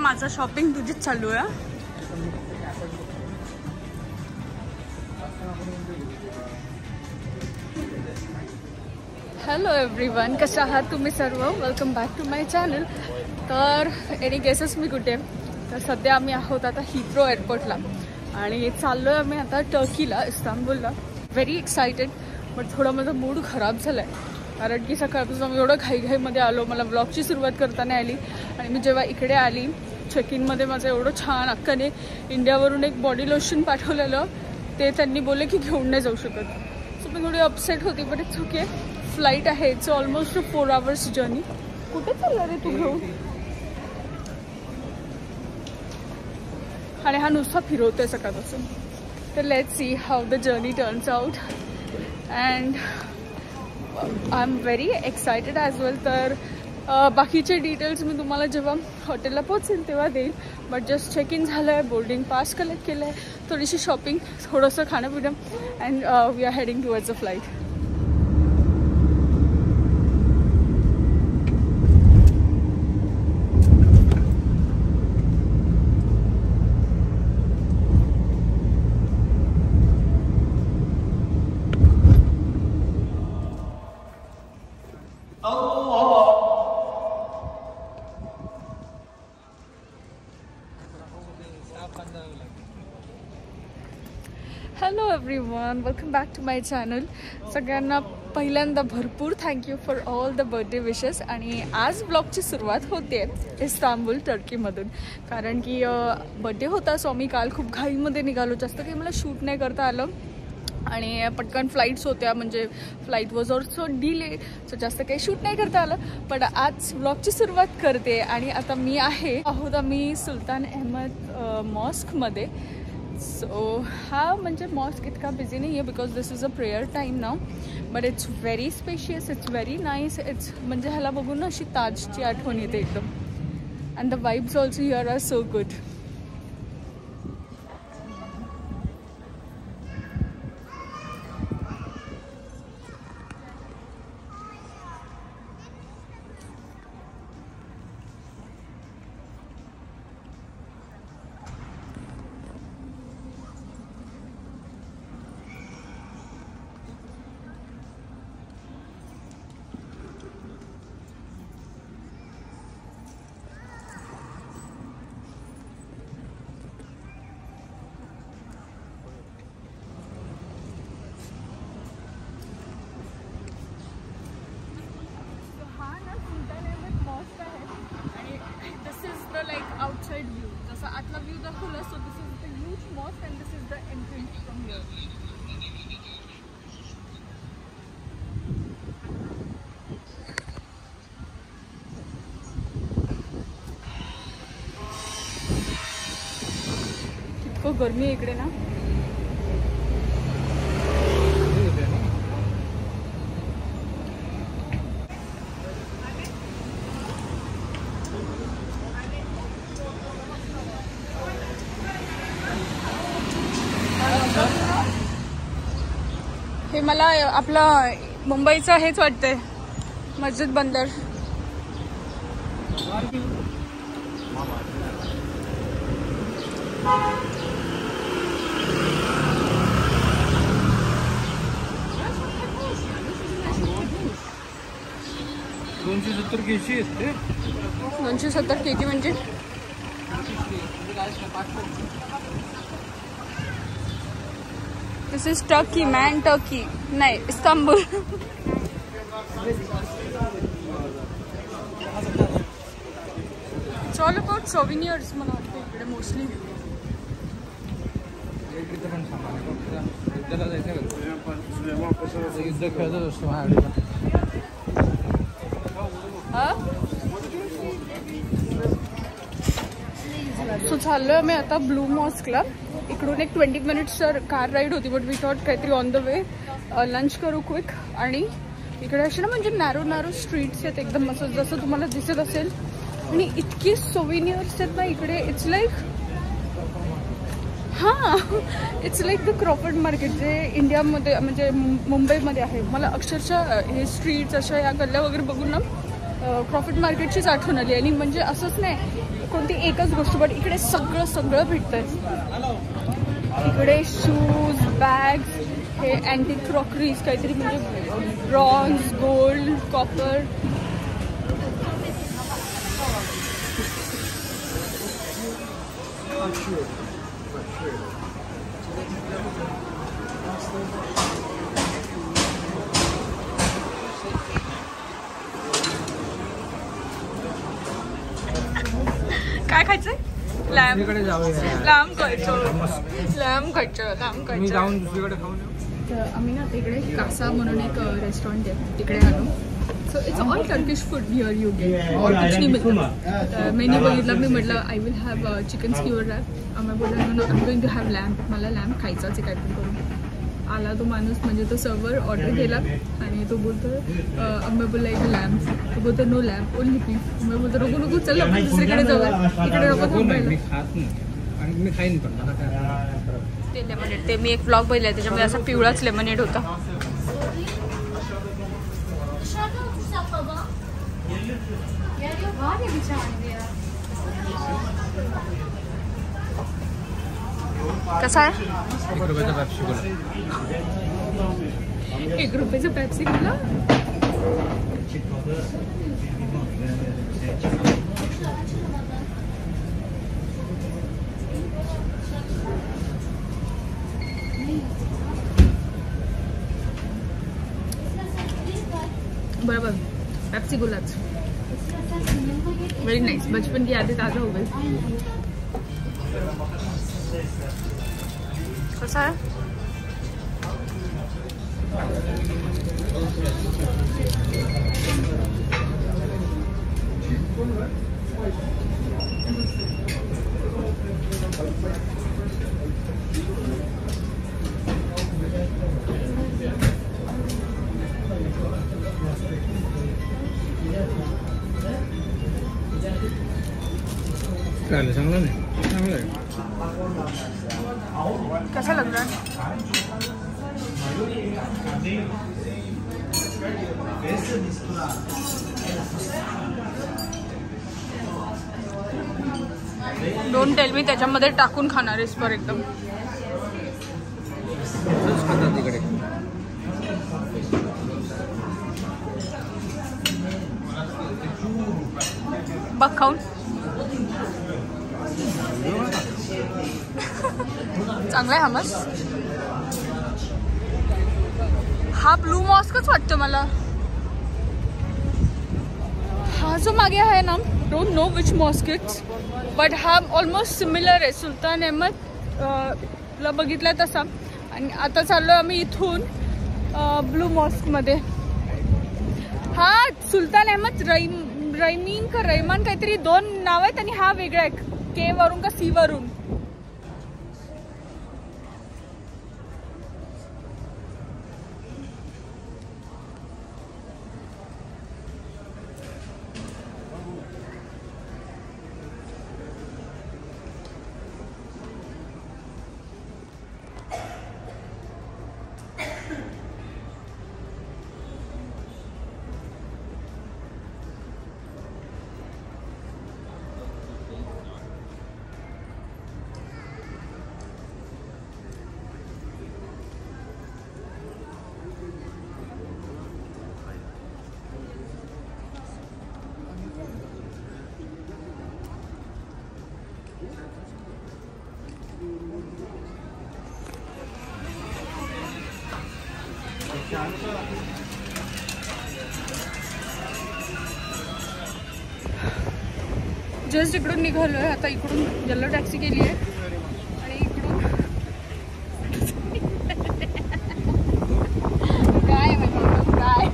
माझा शॉपिंग तुझीच चालू आहे. हॅलो एव्हरीवन, कशा आहात तुम्ही सर्व? Welcome back to my channel. तर एनी गेसेस मी कुठे? तर सध्या आम्ही आहोत आता हिथ्रो एअरपोर्टला आणि चाललो आहे आम्ही आता टर्कीला, इस्तांबुलला. व्हेरी एक्सायटेड, बट थोडा माझा मूड खराब झाला आहे कारण की सकाळपासून आम्ही एवढं घाईघाईमध्ये आलो. मला ब्लॉगची सुरुवात करता नाही आली आणि मी जेव्हा इकडे आली चेक इनमध्ये माझं एवढं छान अक्काने इंडियावरून एक बॉडी लोशन पाठवलेलं, ते त्यांनी बोलले की घेऊन नाही जाऊ शकत. सो मी थोडी अपसेट होती, बट इट्स ओके. फ्लाईट आहे, इट्स ऑलमोस्ट 4 hours जर्नी. कुठे चालला रे तू घेऊन? आणि हा नुसता फिरवतोय सकाळपासून. तर let's see how the journey turns out and I am very excited as well. तर बाकीचे डिटेल्स मी तुम्हाला जेव्हा हॉटेलला पोहोचेल तेव्हा देईल. बट जस्ट चेक इन झालं आहे, बोर्डिंग पास कलेक्ट केलं आहे, थोडीशी शॉपिंग, थोडंसं खाणं पिणं and we are heading towards the flight. Hello everyone, welcome back to my channel. सगळ्यांना पहिल्यांदा भरपूर thank you for all the birthday wishes. आणि आज ब्लॉगची सुरुवात होते इस्तांबुल टर्कीमधून, कारण की बर्थडे होता. सो आम्ही काल खूप घाईमध्ये निघालो, जास्त काही मला शूट नाही करता आलं आणि पटकन फ्लाईट्स होत्या, म्हणजे फ्लाईट वॉज ऑल्सो डिले, सो जास्त काही शूट नाही करता आलं. पण आज ब्लॉगची सुरुवात करते आणि आता मी आहोत आम्ही सुलतान अहमद मॉस्कमध्ये. सो हा म्हणजे मॉस्क इतका बिझी नाही आहे because this is a prayer time now, but it's very spacious, it's very nice. It's म्हणजे ह्याला बघून ना अशी ताजची आठवण येते एकदम. And the vibes also here are so good. Like outside view, जसा आतला व्यू दाखवला. So this is the huge mosque and this is the entrance from here. इतकं गरमी आहे इकडे ना. हे मला आपला मुंबईचं हेच वाटतंय, मस्जिद बंदर. $270 270 म्हणजे this is Turkey man, Turkey नाही इस्तांबुल. इट्स ऑल अबाउट सोव्हिनियर्स मला वाटतं इकडे मोस्टली. युद्ध खेळत असतो माझ्याकडे. सो चाललोय आम्ही आता ब्लू मॉस्कला. इकडून एक 20 minutes कार राईड होती, बट वी थॉट काहीतरी ऑन द वे लंच करू क्विक. आणि इकडे असे ना म्हणजे नॅरो स्ट्रीट्स आहेत एकदम, असं जसं तुम्हाला दिसत असेल. आणि इतके सोव्हिनियर्स आहेत ना इकडे. इट्स लाईक हां, it's like the Crawford market जे इंडियामध्ये म्हणजे मुंबईमध्ये आहे. मला अक्षरशः हे स्ट्रीट्स अशा या गल्ल्या वगैरे बघून ना प्रॉफिट मार्केटचीच आठवण आली. आणि म्हणजे असंच नाही कोणती एकच गोष्ट, पण इकडे सगळं सगळं भेटतंय. इकडे शूज, बॅग्स, हे अँटिक क्रॉकरीज काहीतरी म्हणजे ब्रॉन्झ, गोल्ड, कॉपर. काय खायचंय? लॅम्ब खायचं. तर आम्ही ना तिकडे कासा म्हणून एक रेस्टॉरंट आहे तिकडे आलो. So it's all Turkish food here you get और कुछ नाही मिळतं. मेन्यू बघितला, मी म्हटलं I will have chicken skewer wrap. आम्ही बोललो no I am going to have lamb. मला लॅम्ब खायचाच आहे काहीतरी करून. आला तो माणूस म्हणजे तो सर्वर ऑर्डर केला आणि तो बोलतो आम्ही बोलला एक लॅम्ब. तो बोलतो नो लॅम्ब ओनली पीफ. मी बोलतो नको नको चल आपण दुसरीकडे जाऊया, इकडे नको थांबायला. ते लेमनेड, ते मी एक ब्लॉग बघितला त्याच्यामध्ये असा पिवळाच लेमनेड होता. कसा आहे? 1 रुपयाचा पेप्सी कोला. बराबर पेप्सी कोलाच. Very nice. बचपन की यादें ताज़ा हो गई. कसा आहे? चांगलं नाही, चांगलं आहे. कैसा लग रहा है? डोंट टेल मी त्याच्यामध्ये टाकून खाणार आहेस पर एकदम. तिकडे बघ खाऊन. चांगला आहे हमस. हा ब्लू मॉस्कच वाटतं मला. हा जो मागे आहे ना, don't know which mosque it's, but हा ऑलमोस्ट सिमिलर आहे सुलतान अहमद ला बघितला तसा. आणि आता चाललो आम्ही इथून ब्लू मॉस्कमध्ये. हा सुलतान अहमद रैमीन का रैमान काहीतरी 2 नाव आहेत आणि हा वेगळा आहे के वरून का सी वरून. जस्ट इकडून निघालो आहे. आता इकडून येलो टॅक्सी केली आहे आणि इकडून काय काय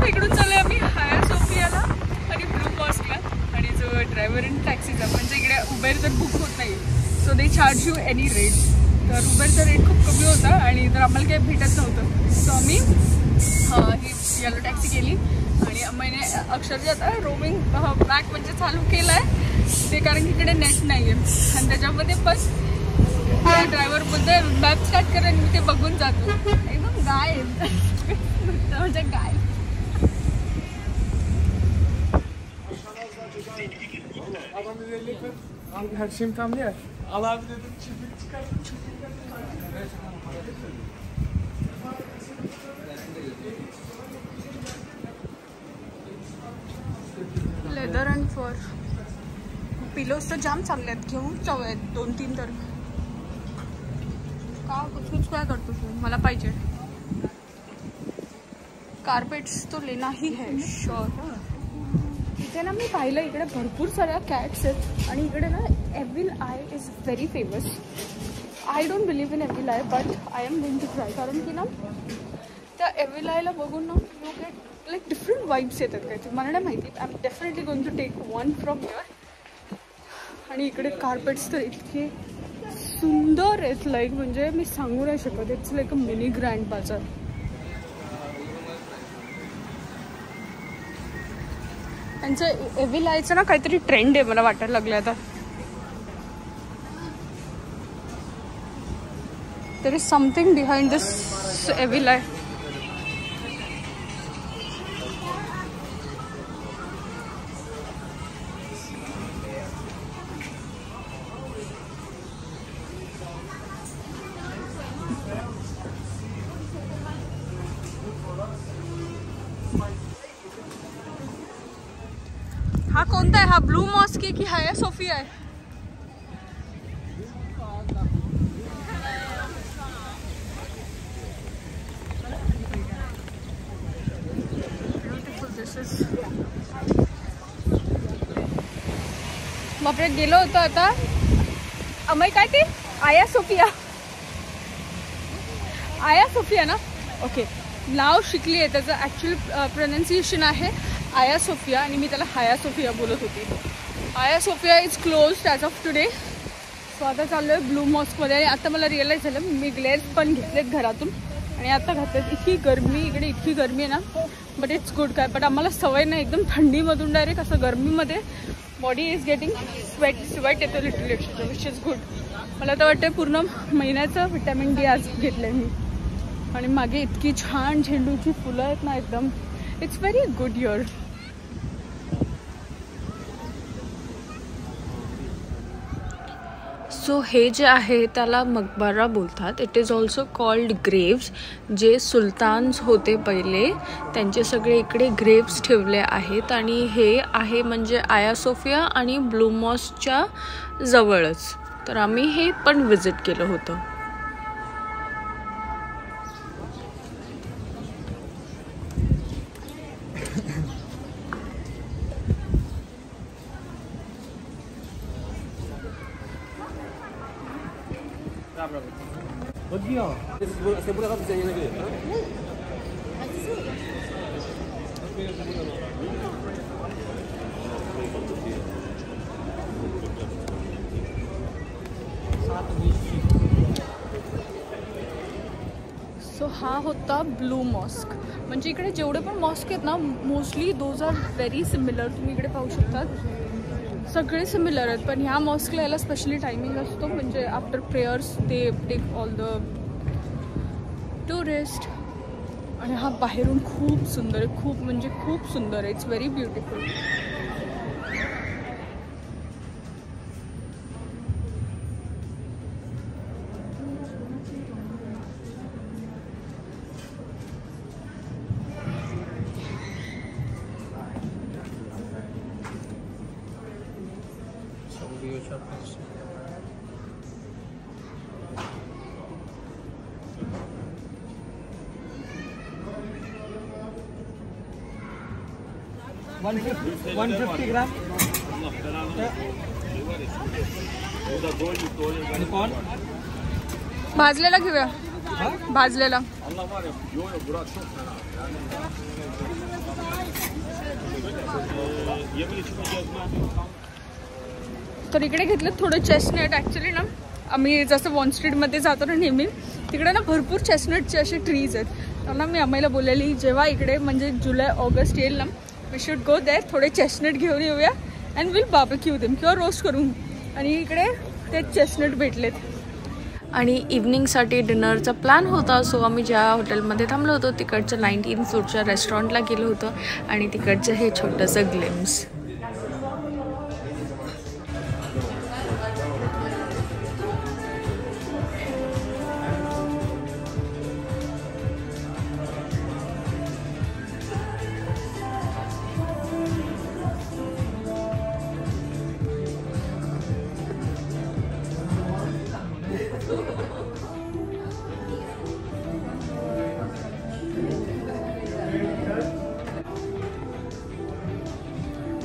इकडून चालू आम्ही हायर सोफियाला आणि ब्लू मॉस्कला. आणि जो ड्रायव्हर इन टॅक्सीचा म्हणजे इकडे उबेर तर बुक होत नाही, so they charge you any rate. तर उबेरचा रेट खूप कमी होता आणि तर आम्हाला काही भेटत नव्हतं. सो आम्ही ही येलो टॅक्सी केली आणि मैंने अक्षरशः आता रोमिंग बॅक म्हणजे चालू केलं आहे ते, कारण की इकडे नेट नाही आहे. आणि त्याच्यामध्ये पण ड्रायव्हर बोलतोय मॅप स्टार्ट करा आणि मी ते बघून जातो. एकदम गाय म्हणजे गाय. Her şeyim tam değil. Al abi dedim çiftlik çıkardım. Leather and fur pillows तर जाम चांगले आहेत. घेऊन जाऊ आहेत 2-3 तर. का कुछ काय करतो तू? मला पाहिजे. कार्पेट्स तो लेना ही है श्योर. इथे ना मी पाहिलं इकडे भरपूर साऱ्या कॅट्स आहेत आणि इकडे ना evil eye is very famous. I don't believe in evil eye but I am going to try. कारण की ना त्या एव्हिल आयला बघून ना you get like different vibes येतात काय. मला नाही माहिती. I am definitely going to take one from here. आणि इकडे कार्पेट्स तर इतके सुंदर आहेत लाईक म्हणजे मी सांगू नाही शकत. It's like a mini grand बाजार. त्यांचं एव्हिल आयचं ना काहीतरी ट्रेंड आहे मला वाटायला लागलं आता. There is something behind this evil eye. हा कोणता आहे? हा ब्लू मॉस्क आहे की हाया सोफिया आहे? बापरे गेलो होतो आता. अमय काय ते आया सोफिया. आया सोफिया ना. ओके नाव शिकली आहे. त्याचं ॲक्च्युअल प्रोनाऊन्सिएशन आहे आया सोफिया आणि मी त्याला हाया सोफिया बोलत होती. Aya Sophia is closed as of today. So आता चाललो आहे ब्लू मॉस्कमध्ये. आणि आता मला रिअलाईज झालं मी ग्लेअर्स पण घेतलेत घरातून आणि आता घातलेत. इतकी गरमी इकडे इतकी गरमी आहे ना. बट इट्स गुड काय. बट आम्हाला सवय नाही एकदम थंडीमधून डायरेक्ट असं गरमीमध्ये बॉडी इज गेटिंग स्वेट येतो लिटरली विच इज गुड. मला तर वाटतं पूर्ण महिन्याचं विटॅमिन डी आज घेतलं आहे मी. आणि मागे इतकी छान झेंडूची फुलं आहेत ना एकदम. It's very good year. So हे जे आहे त्याला मकबरा बोलतात. It is also called graves. जे सुलतान्स होते पहिले त्यांचे सगळे इकडे ग्रेव्स ठेवले आहेत. आणि हे आहे म्हणजे आया सोफिया आणि ब्लू मॉस्कच्या जवळच. तर आम्ही हे पण विजिट केलं होतं. सो हा होता ब्लू मॉस्क. म्हणजे इकडे जेवढे पण मॉस्क आहेत ना mostly those are very similar. तुम्ही इकडे पाहू शकतात सगळे सिमिलर आहेत. पण ह्या मॉस्कला याला स्पेशली टायमिंग असतो म्हणजे आफ्टर प्रेयर्स ते टेक ऑल द टुरिस्ट. आणि हा बाहेरून खूप सुंदर आहे. खूप म्हणजे खूप सुंदर आहे. It's very beautiful. $150 ग्राम. भाजलेला घेऊया. भाजलेला. तर इकडे घेतलं थोडं चेस्टनट. ॲक्च्युली ना आम्ही जसं वॉन स्ट्रीटमध्ये जातो ना नेहमी तिकडे ना भरपूर चेस्टनटचे असे ट्रीज आहेत. त्यांना मी आम्हाला बोललेली जेव्हा इकडे म्हणजे जुलै ऑगस्ट येईल ना वी शुड गो देअर. थोडे चेस्टनट घेऊन येऊया अँड विल बार्बेक्यू देम किंवा रोस्ट करून. आणि इकडे ते चेस्टनट भेटलेत. आणि इव्हनिंगसाठी डिनरचा प्लॅन होता. सो आम्ही ज्या हॉटेलमध्ये थांबलो होतो तिकडच्या 19 फ्लोअरच्या रेस्टॉरंटला गेलो होतो आणि तिकडचं हे छोटंसं ग्लिम्स.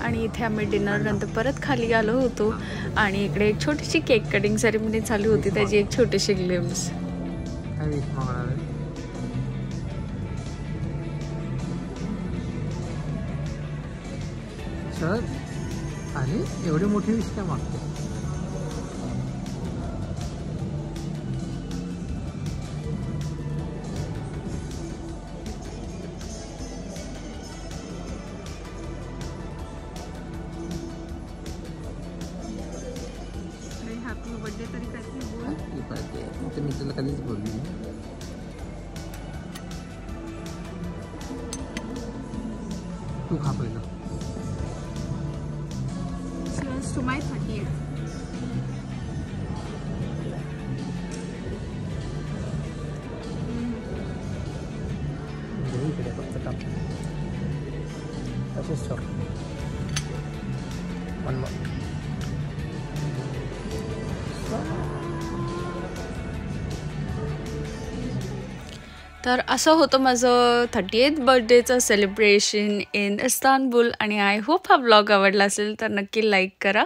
आणि इथे आम्ही डिनर नंतर परत खाली आलो होतो आणि इकडे एक छोटीशी केक कटिंग सेरेमनी चालू होती, त्याची एक छोटीशी ग्लिम्स. सर आणि एवढी मोठी विश काय मागते? हॅपी बर्थडे तरी काहीतरी बोल. मी तुला कधीच बोलली नाही. तू खा पहिलं. Cheers to my 30th. इकडे फक्त टाक. असेच ठेव. One more. तर असं होतं माझं 30th बर्थडेचं सेलिब्रेशन इन इस्तानबुल. आणि आय होप हा ब्लॉग आवडला असेल तर नक्की लाईक करा.